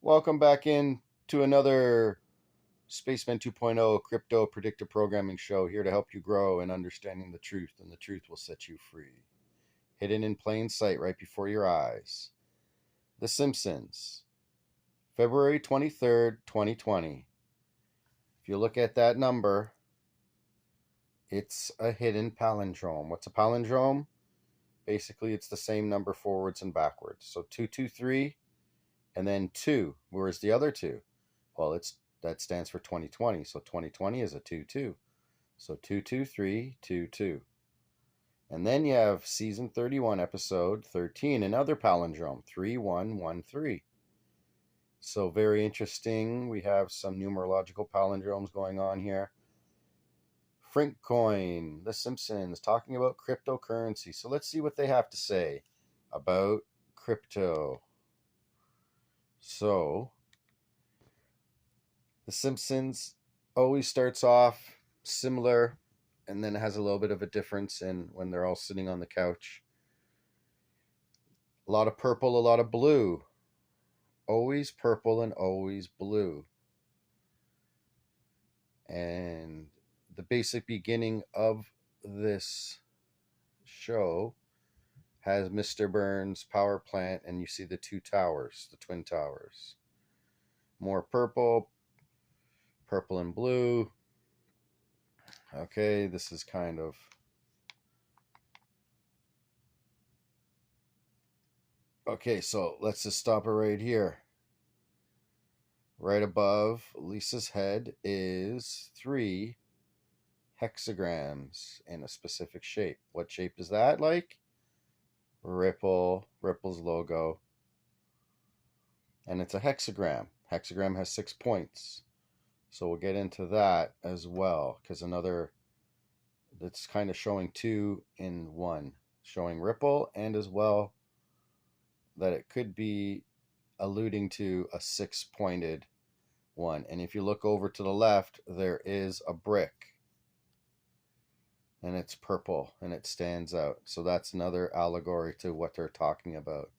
Welcome back in to another Spaceman 2.0 crypto predictive programming show, here to help you grow in understanding the truth, and the truth will set you free. Hidden in plain sight right before your eyes. The Simpsons, February 23rd, 2020. If you look at that number, it's a hidden palindrome. What's a palindrome? Basically, it's the same number forwards and backwards. So 223 and then 2. Where's the other 2? Well, that stands for 2020. So 2020 is a 2-2. So 22322. And then you have season 31, episode 13, another palindrome, 3113. So very interesting. We have some numerological palindromes going on here. Coin, The Simpsons, talking about cryptocurrency. So let's see what they have to say about crypto. So, The Simpsons always starts off similar, and then it has a little bit of a difference in when they're all sitting on the couch. A lot of purple, a lot of blue. Always purple and always blue. And the basic beginning of this show has Mr. Burns' power plant, and you see the two towers, the twin towers. More purple and blue. Okay, this is kind of okay, so let's just stop it right here. Right above Lisa's head is 3 hexagrams in a specific shape. What shape is that like? Ripple's logo. And it's a hexagram. Hexagram has 6 points. So we'll get into that as well, because it's kind of showing 2 in 1. Showing Ripple, and as well that it could be alluding to a 6-pointed one. And if you look over to the left, there is a brick. And it's purple, and it stands out. So that's another allegory to what they're talking about.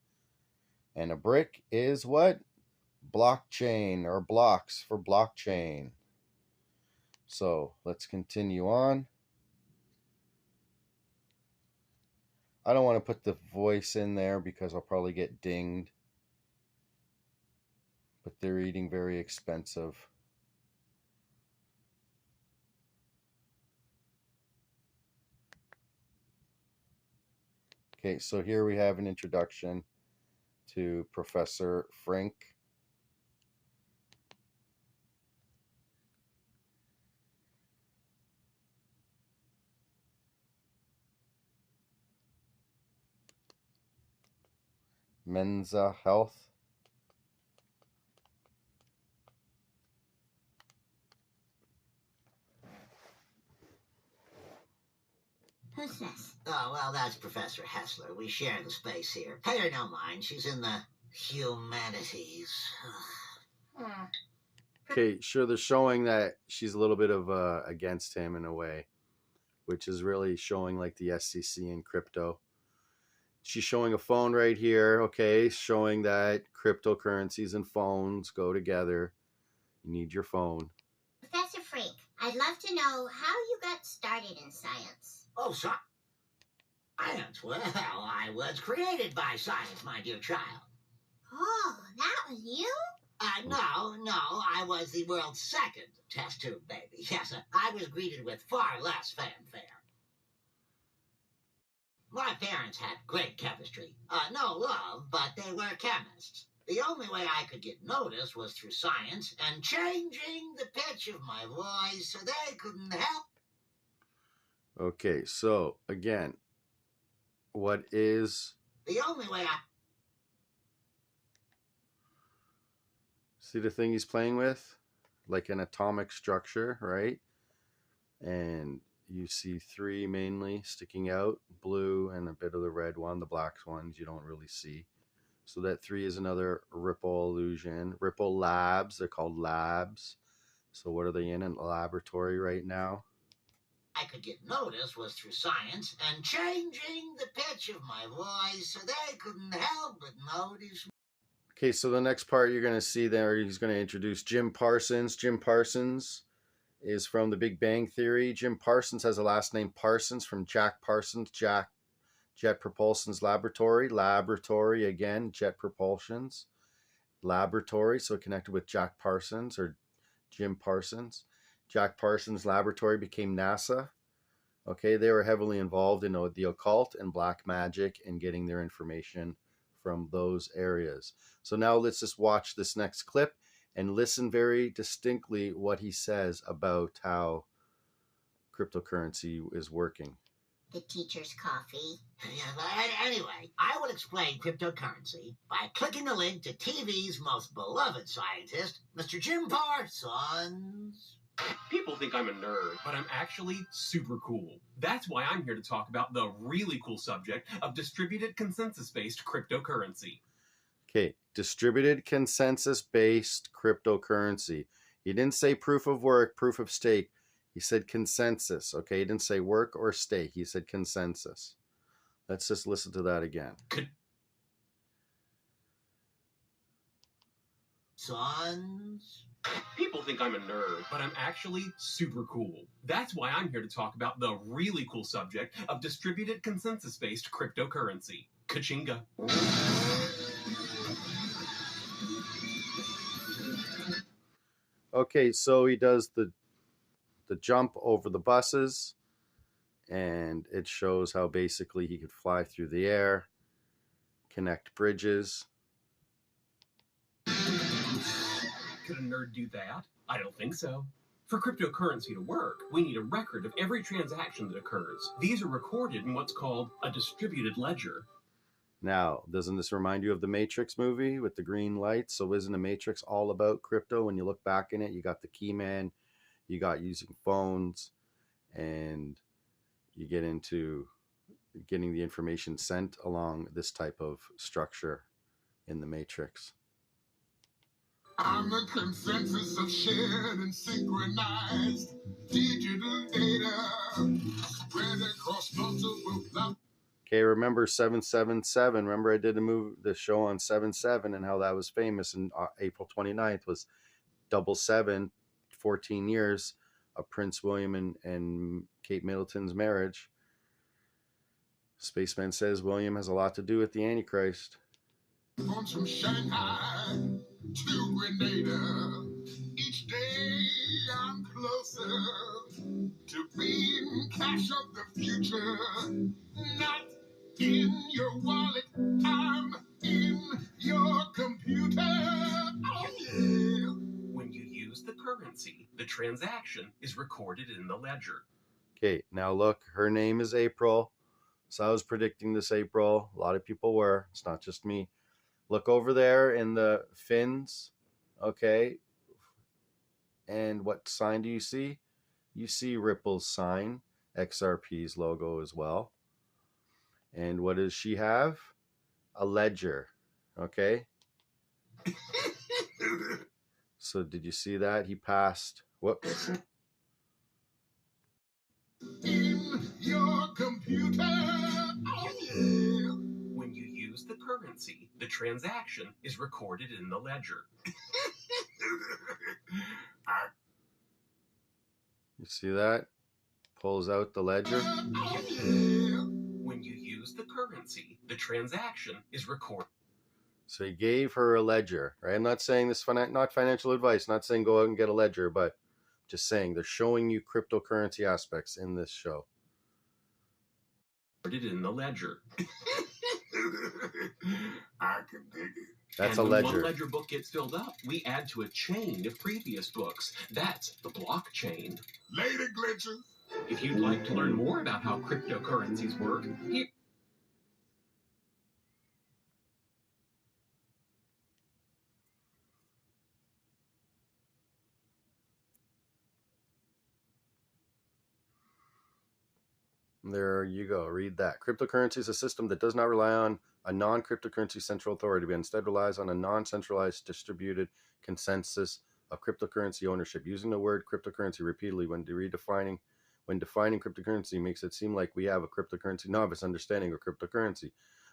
And a brick is what? Blockchain, or blocks for blockchain. So let's continue on. I don't want to put the voice in there because I'll probably get dinged. But they're eating very expensive. Okay, so here we have an introduction to Professor Frank. Mensa Health. Who's this? Oh, well, that's Professor Hessler. We share the space here. Pay her no mind. She's in the humanities. Okay, sure, they're showing that she's a little bit of against him in a way, which is really showing like the SEC in crypto. She's showing a phone right here, okay, showing that cryptocurrencies and phones go together. You need your phone. Professor Frank, I'd love to know how you got started in science. Oh, science? Well, I was created by science, my dear child. Oh, that was you? No, I was the world's second test tube baby. Yes, I was greeted with far less fanfare. My parents had great chemistry. No love, but they were chemists. The only way I could get noticed was through science and changing the pitch of my voice so they couldn't help. Okay, so again, what is... The only way I... See the thing he's playing with? Like an atomic structure, right? And you see 3 mainly sticking out, blue and a bit of the red one. The black ones you don't really see. So that 3 is another Ripple illusion. Ripple Labs, they're called labs. So what are they in a laboratory right now? I could get noticed was through science and changing the pitch of my voice so they couldn't help but notice me. Okay, so the next part you're going to see there, he's going to introduce Jim Parsons. Jim Parsons is from The Big Bang Theory. Jim Parsons has a last name Parsons from Jack Parsons, Jet Propulsion's laboratory again, Jet Propulsion's laboratory, so connected with Jack Parsons or Jim Parsons. Jack Parsons' laboratory became NASA. Okay, they were heavily involved in the occult and black magic and getting their information from those areas. So now let's just watch this next clip and listen very distinctly what he says about how cryptocurrency is working. The teacher's coffee. Anyway, I will explain cryptocurrency by clicking the link to TV's most beloved scientist, Mr. Jim Parsons. People think I'm a nerd, but I'm actually super cool. That's why I'm here to talk about the really cool subject of distributed consensus-based cryptocurrency. Okay, distributed consensus-based cryptocurrency. He didn't say proof of work, proof of stake. He said consensus, okay? He didn't say work or stake. He said consensus. Let's just listen to that again. Sons. People think I'm a nerd, but I'm actually super cool. That's why I'm here to talk about the really cool subject of distributed consensus-based cryptocurrency. Kachinga. Okay, so he does the jump over the buses, and it shows how basically he could fly through the air, connect bridges. Could a nerd do that? I don't think so. For cryptocurrency to work, we need a record of every transaction that occurs. These are recorded in what's called a distributed ledger. Now, doesn't this remind you of the Matrix movie with the green lights? So isn't the Matrix all about crypto? When you look back in it, you got the key man, you got using phones, and you get into getting the information sent along this type of structure in the Matrix. I'm the consensus of shared and synchronized digital data spread across multiple platforms. Okay, remember 777? Remember I did the show on 7/7 and how that was famous, and April 29th was 7/7, 14 years of Prince William and Kate Middleton's marriage. Spaceman says William has a lot to do with the Antichrist. From Shanghai to Grenada, each day I'm closer to being cash of the future. Not in your wallet, I'm in your computer. Oh yeah. When you use the currency, the transaction is recorded in the ledger. Okay, now look, her name is April. So I was predicting this April. A lot of people were. It's not just me. Look over there in the fins, okay? And what sign do you see? You see Ripple's sign, XRP's logo as well. And what does she have? A ledger, okay? So did you see that? He passed. Whoops. In your computer. Oh yeah. When you use the currency, the transaction is recorded in the ledger. You see that? Pulls out the ledger. Oh yeah. When you use the currency, the transaction is recorded. So he gave her a ledger, right? I'm not saying this not financial advice, not saying go out and get a ledger, but just saying they're showing you cryptocurrency aspects in this show. In the ledger. I can dig it. That's and a when ledger. one ledger book gets filled up, we add to a chain of previous books. That's the blockchain. Later, glitches. If you'd like to learn more about how cryptocurrencies work, here. There you go. Read that. Cryptocurrency is a system that does not rely on a non-cryptocurrency central authority, but instead relies on a non-centralized distributed consensus of cryptocurrency ownership. Using the word cryptocurrency repeatedly when defining cryptocurrency makes it seem like we have a cryptocurrency novice understanding of cryptocurrency.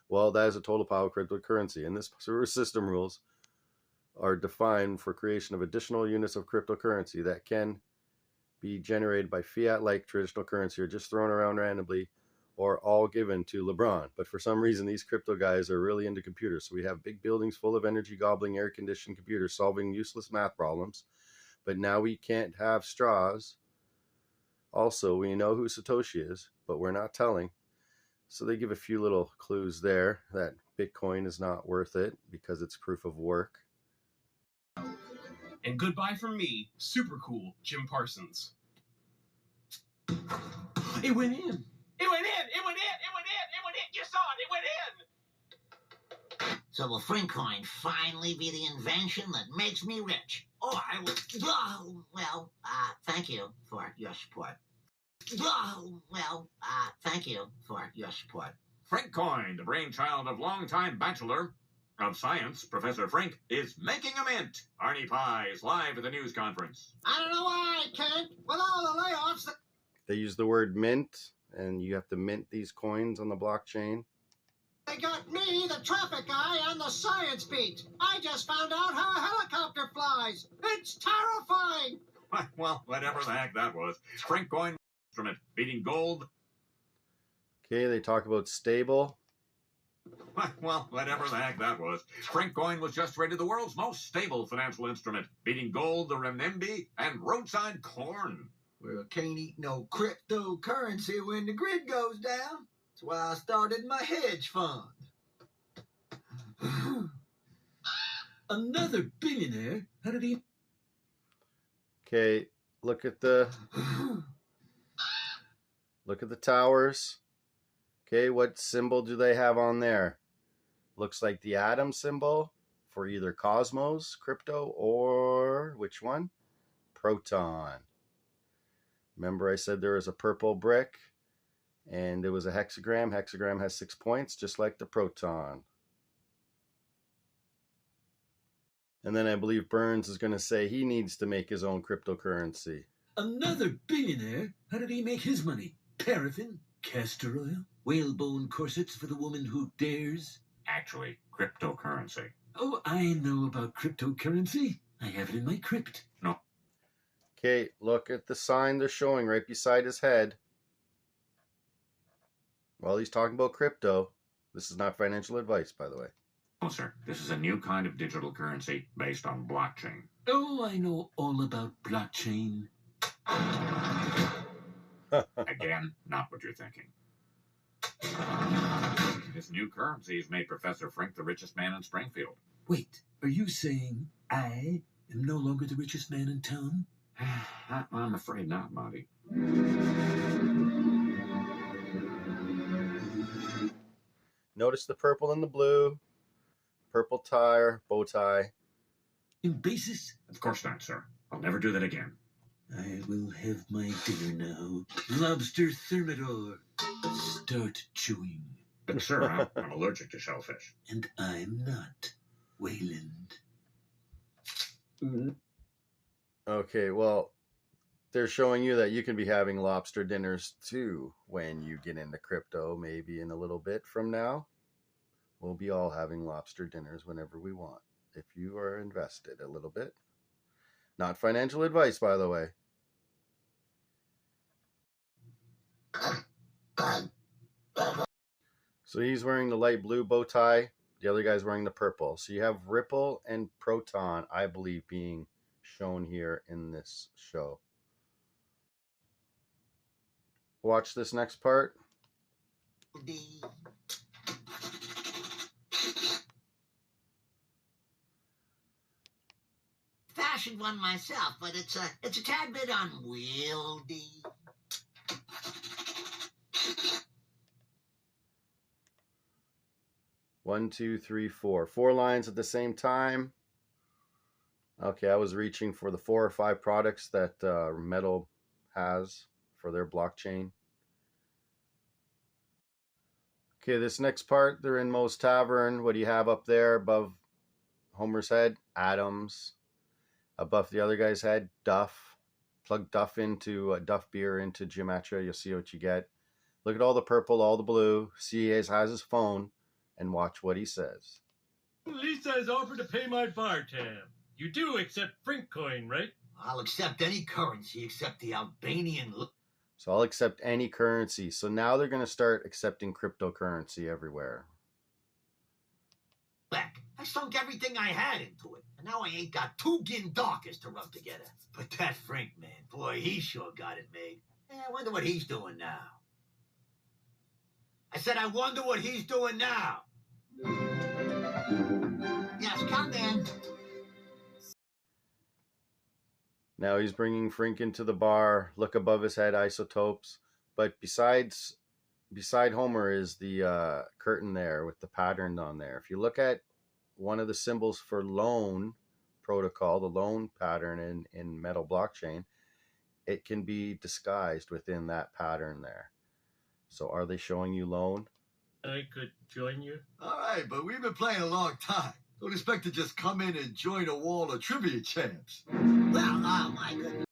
Well, that is a total pile of cryptocurrency, and this system rules are defined for creation of additional units of cryptocurrency that can be generated by fiat-like traditional currency or just thrown around randomly or all given to LeBron. But for some reason, these crypto guys are really into computers. So we have big buildings full of energy-gobbling, air-conditioned computers solving useless math problems. But now we can't have straws. Also, we know who Satoshi is, but we're not telling. So they give a few little clues there that Bitcoin is not worth it because it's proof of work. And goodbye from me, super cool Jim Parsons. It went in. It went in. It went in. It went in. It went in. You saw it. It went in. So will Frinkcoin finally be the invention that makes me rich? Or will... Oh, well, thank you for your support. Oh, well, thank you for your support. Frinkcoin, the brainchild of longtime Bachelor of Science, Professor Frink, is making a mint. Arnie Pye is live at the news conference. I don't know why I can't. With all the layoffs... They use the word mint, and you have to mint these coins on the blockchain. They got me, the traffic guy, on the science beat. I just found out how a helicopter flies. It's terrifying. Well, whatever the heck that was. Frinkcoin instrument beating gold. Okay, they talk about stable. Well, whatever the heck that was. Frinkcoin was just rated the world's most stable financial instrument, beating gold, the renminbi, and roadside corn. Well, can't eat no cryptocurrency when the grid goes down. That's why I started my hedge fund. Another billionaire? How did he... Okay, look at the towers. Okay, what symbol do they have on there? Looks like the atom symbol for either Cosmos, crypto, or which one? Proton. Remember I said there was a purple brick and it was a hexagram. Hexagram has 6 points, just like the Proton. And then I believe Burns is going to say he needs to make his own cryptocurrency. Another billionaire? How did he make his money? Paraffin? Castor oil? Whalebone corsets for the woman who dares? Actually, cryptocurrency. Oh, I know about cryptocurrency. I have it in my crypt. No. Okay, look at the sign they're showing right beside his head. Well, he's talking about crypto. This is not financial advice, by the way. No, sir. This is a new kind of digital currency based on blockchain. Oh, I know all about blockchain. Again, not what you're thinking. This new currency has made Professor Frink the richest man in Springfield. Wait, are you saying I am no longer the richest man in town? I'm afraid not, Monty. Notice the purple and the blue. Purple tie, bow tie. In basis? Of course not, sir. I'll never do that again. I will have my dinner now. Lobster thermidor. Start chewing. But, sir, I'm allergic to shellfish. And I'm not. Wayland. Okay, well, they're showing you that you can be having lobster dinners too when you get into crypto, maybe in a little bit from now. We'll be all having lobster dinners whenever we want, if you are invested a little bit. Not financial advice, by the way. So he's wearing the light blue bow tie. The other guy's wearing the purple. So you have Ripple and Proton, I believe, being shown here in this show. Watch this next part. Fashioned one myself, but it's a tad bit unwieldy. One, two, three, four. 4 lines at the same time. Okay, I was reaching for the 4 or 5 products that Metal has for their blockchain. Okay, this next part, they're in Moe's Tavern. What do you have up there above Homer's head? Atoms. Above the other guy's head, Duff. Plug Duff into Duff beer into Gematria. You'll see what you get. Look at all the purple, all the blue. CA has his phone. and watch what he says. Lisa has offered to pay my bar tab. You do accept Frink coin, right? I'll accept any currency except the Albanian. So I'll accept any currency. So now they're going to start accepting cryptocurrency everywhere. Back. I sunk everything I had into it, and now I ain't got 2 gindarkas to rub together. But that Frink man, boy, he sure got it made. I wonder what he's doing now. I said, I wonder what he's doing now. Yes, come in. Now he's bringing Frink into the bar. Look above his head, isotopes. But beside Homer is the curtain there with the pattern on there. If you look at one of the symbols for loan protocol, the loan pattern in Metal blockchain, it can be disguised within that pattern there. So are they showing you loan? I could join you. All right, but we've been playing a long time. Don't expect to just come in and join a wall of trivia champs. Well,